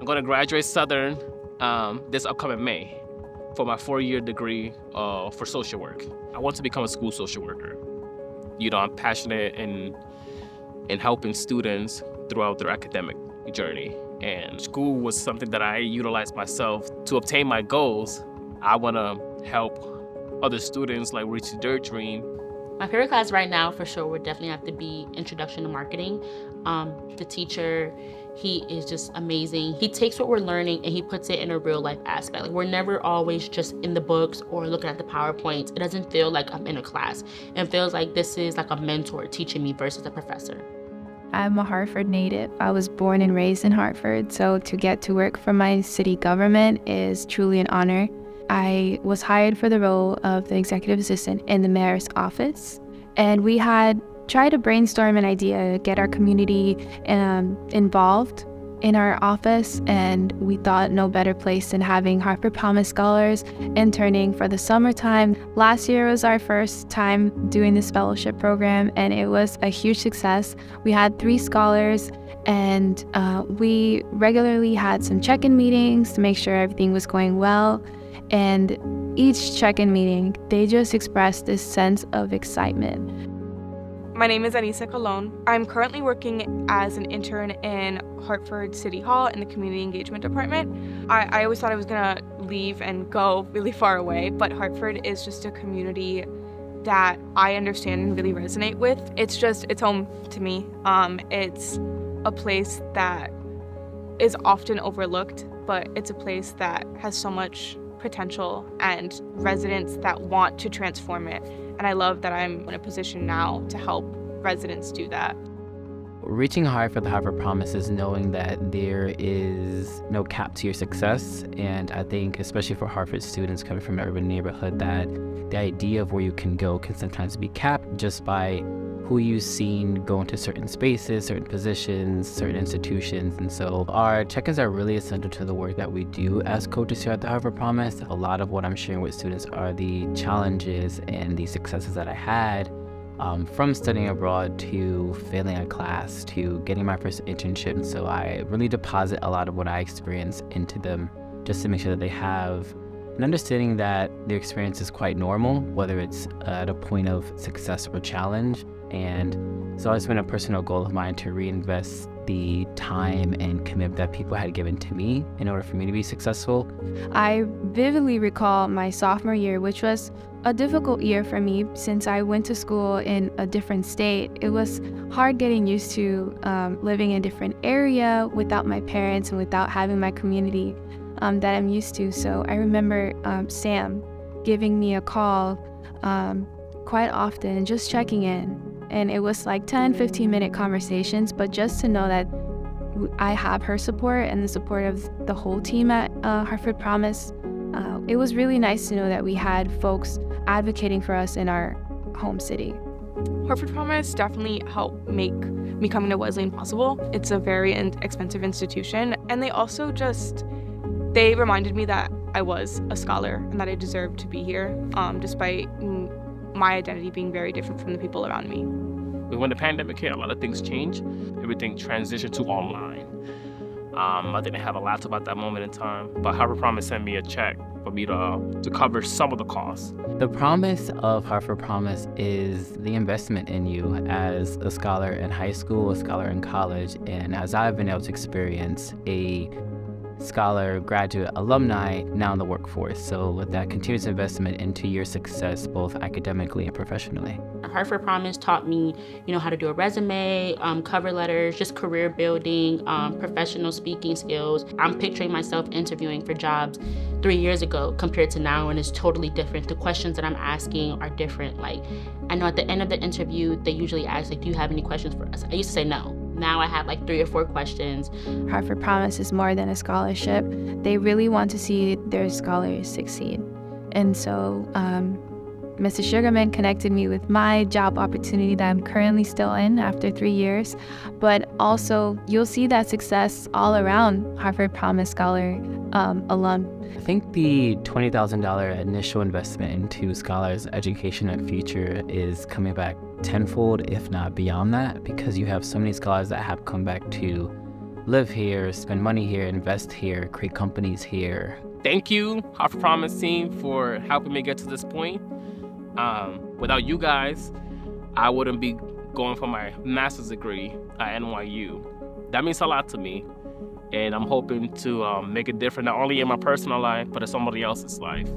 I'm going to graduate Southern this upcoming May for my 4-year degree for social work. I want to become a school social worker. I'm passionate in helping students throughout their academic journey. And school was something that I utilized myself to obtain my goals. I want to help other students reach their dream. My favorite class right now for sure would definitely have to be Introduction to Marketing. The teacher, he is just amazing. He takes what we're learning and he puts it in a real life aspect. We're never always just in the books or looking at the PowerPoints. It doesn't feel like I'm in a class. It feels like this is like a mentor teaching me versus a professor. I'm a Hartford native. I was born and raised in Hartford, so to get to work for my city government is truly an honor. I was hired for the role of the executive assistant in the mayor's office, and we had tried to brainstorm an idea, get our community involved in our office, and we thought no better place than having Hartford Promise scholars interning for the summertime. Last year was our first time doing this fellowship program, and it was a huge success. We had 3 scholars, and we regularly had some check-in meetings to make sure everything was going well. And each check-in meeting, they just expressed this sense of excitement. My name is Anissa Colon. I'm currently working as an intern in Hartford City Hall in the Community Engagement Department. I always thought I was gonna leave and go really far away, but Hartford is just a community that I understand and really resonate with. It's home to me. It's a place that is often overlooked, but it's a place that has so much potential and residents that want to transform it. And I love that I'm in a position now to help residents do that. Reaching high for the Hartford Promise is knowing that there is no cap to your success. And I think, especially for Hartford students coming from an urban neighborhood, that the idea of where you can go can sometimes be capped just by who you've seen go into certain spaces, certain positions, certain institutions. And so our check-ins are really essential to the work that we do as coaches here at the Hartford Promise. A lot of what I'm sharing with students are the challenges and the successes that I had from studying abroad to failing a class to getting my first internship. And so I really deposit a lot of what I experience into them just to make sure that they have an understanding that their experience is quite normal, whether it's at a point of success or challenge. And it's always been a personal goal of mine to reinvest the time and commitment that people had given to me in order for me to be successful. I vividly recall my sophomore year, which was a difficult year for me since I went to school in a different state. It was hard getting used to living in a different area without my parents and without having my community that I'm used to. So I remember Sam giving me a call quite often and just checking in. And it was like 10-15 minute conversations, but just to know that I have her support and the support of the whole team at Hartford Promise, it was really nice to know that we had folks advocating for us in our home city. Hartford Promise definitely helped make me coming to Wesleyan possible. It's a very expensive institution, and they reminded me that I was a scholar and that I deserved to be here, despite my identity being very different from the people around me. When the pandemic hit, a lot of things changed. Everything transitioned to online. I didn't have a laptop at that moment in time, but Hartford Promise sent me a check for me to cover some of the costs. The promise of Hartford Promise is the investment in you as a scholar in high school, a scholar in college, and as I've been able to experience, a scholar, graduate, alumni now in the workforce. So with that continuous investment into your success, both academically and professionally. Hartford Promise taught me, how to do a resume, cover letters, just career building, professional speaking skills. I'm picturing myself interviewing for jobs 3 years ago compared to now, and it's totally different. The questions that I'm asking are different. I know at the end of the interview, they usually ask, do you have any questions for us? I used to say no. Now I have 3 or 4 questions. Hartford Promise is more than a scholarship. They really want to see their scholars succeed. And so Mr. Sugarman connected me with my job opportunity that I'm currently still in after 3 years. But also, you'll see that success all around Hartford Promise Scholar alum. I think the $20,000 initial investment into scholars' education and future is coming back tenfold, if not beyond that, because you have so many scholars that have come back to live here, spend money here, invest here, create companies here. Thank you, Hartford Promise team, for helping me get to this point. Without you guys, I wouldn't be going for my master's degree at NYU. That means a lot to me, and I'm hoping to make a difference not only in my personal life, but in somebody else's life.